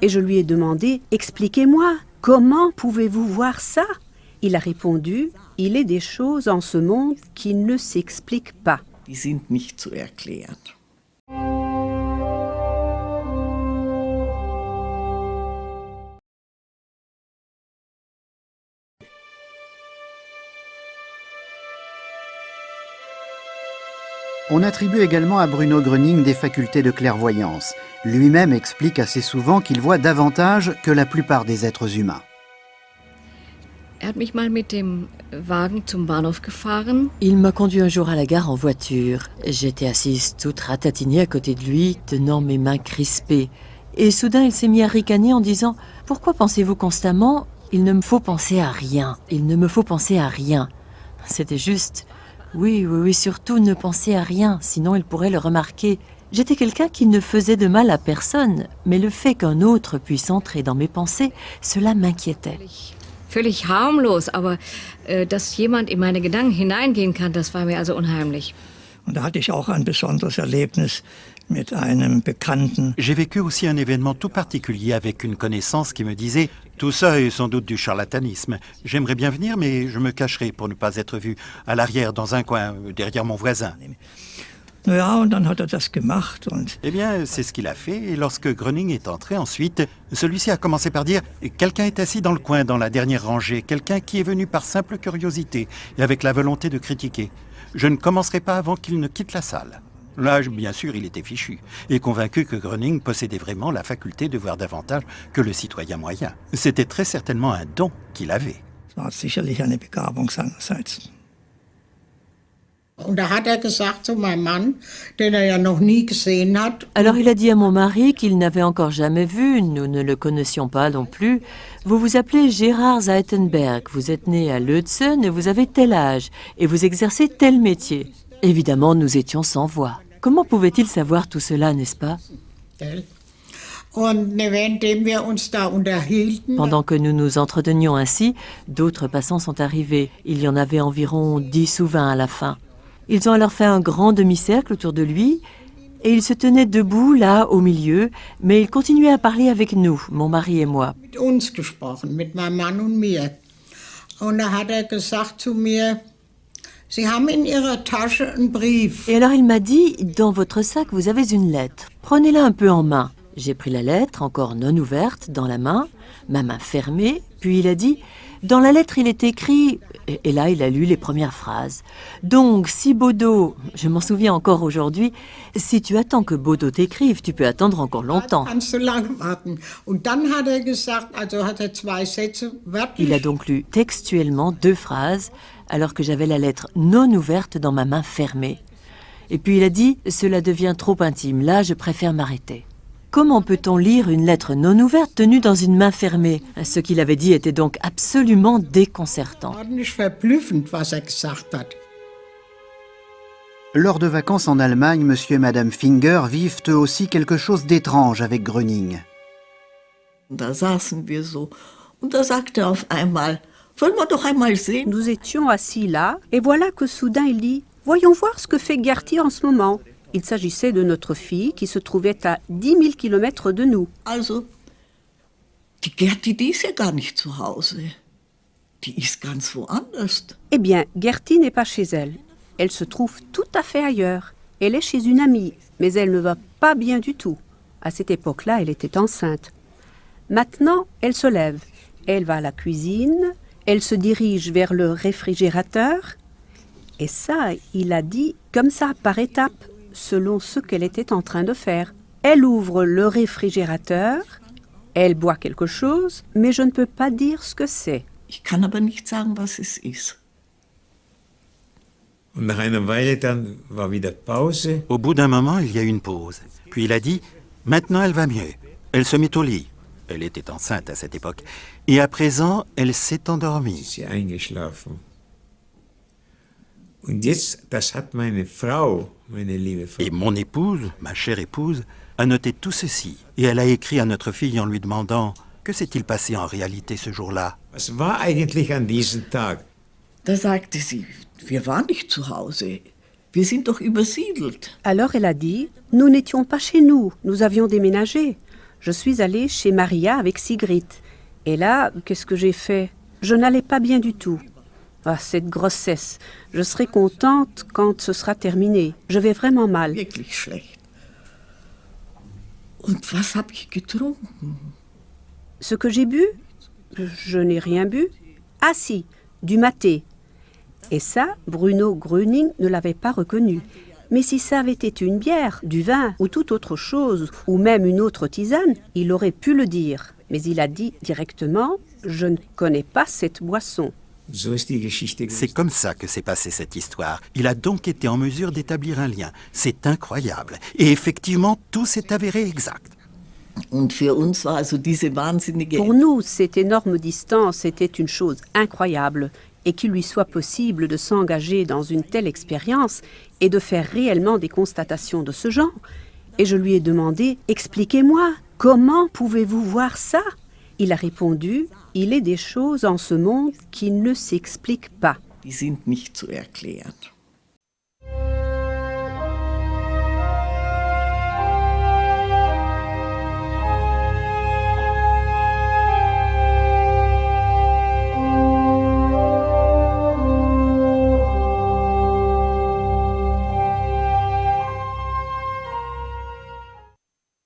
Et je lui ai demandé « Expliquez-moi, comment pouvez-vous voir ça ?» Il a répondu « Il est des choses en ce monde qui ne s'expliquent pas. » Die sind nicht zu erklären. On attribue également à Bruno Gröning des facultés de clairvoyance. Lui-même explique assez souvent qu'il voit davantage que la plupart des êtres humains. Il m'a conduit un jour à la gare en voiture. J'étais assise toute ratatinée à côté de lui, tenant mes mains crispées. Et soudain, il s'est mis à ricaner en disant « Pourquoi pensez-vous constamment ? Il ne me faut penser à rien. Il ne me faut penser à rien. » C'était juste « Oui, surtout ne pensez à rien, sinon il pourrait le remarquer. » J'étais quelqu'un qui ne faisait de mal à personne, mais le fait qu'un autre puisse entrer dans mes pensées, cela m'inquiétait. Völlig harmlos, aber dass jemand in meine Gedanken hineingehen kann, das war mir also unheimlich. Und da hatte ich auch ein besonderes Erlebnis mit einem Bekannten. J'ai vécu aussi un événement tout particulier avec une connaissance qui me disait « Tout ça est sans doute du charlatanisme. J'aimerais bien venir, mais je me cacherai pour ne pas être vu à l'arrière, dans un coin, derrière mon voisin. » Ja, und dann hat das gemacht. Und Eh bien, c'est ce qu'il a fait, et lorsque Gröning est entré ensuite, celui-ci a commencé par dire « Quelqu'un est assis dans le coin, dans la dernière rangée, quelqu'un qui est venu par simple curiosité et avec la volonté de critiquer. Je ne commencerai pas avant qu'il ne quitte la salle. » Là, bien sûr, il était fichu, et convaincu que Gröning possédait vraiment la faculté de voir davantage que le citoyen moyen. C'était très certainement un don qu'il avait. es war sicherlich eine Begabung seinerseits. Und da hat gesagt zu meinem Mann, den ja noch nie gesehen hat. Alors il a dit à mon mari qu'il n'avait encore jamais vu, nous ne le connaissions pas non plus. Vous vous appelez Gérard Zeitenberg, vous êtes né à Leutzen et vous avez tel âge, et vous exercez tel métier. Évidemment, nous étions sans voix. Comment pouvait-il savoir tout cela, n'est-ce pas ? Pendant que nous nous entretenions ainsi, d'autres passants sont arrivés. Il y en avait environ 10 ou 20 à la fin. Ils ont alors fait un grand demi-cercle autour de lui et il se tenait debout là au milieu, mais il continuait à parler avec nous, mon mari et moi. Mit uns gesprochen, mit meinem Mann und mir. Und da hat gesagt zu mir, Sie haben in Ihrer Tasche einen Brief. Et alors il m'a dit, dans votre sac vous avez une lettre, prenez-la un peu en main. J'ai pris la lettre, encore non ouverte, dans la main, ma main fermée, puis il a dit, dans la lettre il est écrit, et là il a lu les premières phrases. Donc si Baudot, je m'en souviens encore aujourd'hui, si tu attends que Baudot t'écrive, tu peux attendre encore longtemps. Il a donc lu textuellement 2 phrases, alors que j'avais la lettre non ouverte dans ma main fermée. Et puis il a dit, cela devient trop intime, là je préfère m'arrêter. Comment peut-on lire une lettre non ouverte tenue dans une main fermée ? Ce qu'il avait dit était donc absolument déconcertant. Lors de vacances en Allemagne, monsieur et madame Finger vivent eux aussi quelque chose d'étrange avec Gröning. Da saßen wir so und da sagte auf einmal, wollen wir doch einmal sehen? Nous étions assis là, et voilà que soudain il dit « Voyons voir ce que fait Gertie en ce moment. » Il s'agissait de notre fille qui se trouvait à 10 000 kilomètres de nous. Also, die Gertie, die ist ja gar nicht zu Hause. Die ist ganz woanders. Eh bien, Gertie n'est pas chez elle. Elle se trouve tout à fait ailleurs. Elle est chez une amie, mais elle ne va pas bien du tout. À cette époque-là, elle était enceinte. Maintenant, elle se lève. Elle va à la cuisine, elle se dirige vers le réfrigérateur. Et ça, il a dit comme ça, par étapes, selon ce qu'elle était en train de faire. Elle ouvre le réfrigérateur, elle boit quelque chose, mais je ne peux pas dire ce que c'est. Ich kann aber nicht sagen, was es ist. Und nach einer Weile dann war wieder Pause. Au bout d'un moment, il y a eu une pause. Puis il a dit « Maintenant, elle va mieux. » Elle se mit au lit. Elle était enceinte à cette époque. Et à présent, elle s'est endormie. Sie eingeschlafen. Und jetzt, das hat meine Frau, meine liebe Frau. Et mon épouse, ma chère épouse, a noté tout ceci. Et elle a écrit à notre fille en lui demandant « Que s'est-il passé en réalité ce jour-là » Was war eigentlich an diesem Tag? Da sagte sie, wir waren nicht zu Hause. Wir sind doch übersiedelt. Alors elle a dit « Nous n'étions pas chez nous, nous avions déménagé. Je suis allée chez Maria avec Sigrid. Et là, qu'est-ce que j'ai fait? Je n'allais pas bien du tout. Ah, cette grossesse. Je serai contente quand ce sera terminé. Je vais vraiment mal. Wirklich schlecht. Und was habe ich getrunken? Ce que j'ai bu? Je n'ai rien bu. Ah si, du maté. Et ça, Bruno Gröning ne l'avait pas reconnu. Mais si ça avait été une bière, du vin ou toute autre chose, ou même une autre tisane, il aurait pu le dire. Mais il a dit directement « Je ne connais pas cette boisson ». C'est comme ça que s'est passée cette histoire. Il a donc été en mesure d'établir un lien. C'est incroyable. Et effectivement, tout s'est avéré exact. Und für uns war also diese wahnsinnige... Pour nous, cette énorme distance était une chose incroyable. Et qu'il lui soit possible de s'engager dans une telle expérience et de faire réellement des constatations de ce genre. Et je lui ai demandé « Expliquez-moi, comment pouvez-vous voir ça ?» Il a répondu « Il est des choses en ce monde qui ne s'expliquent pas. » Die sind nicht zu erklären.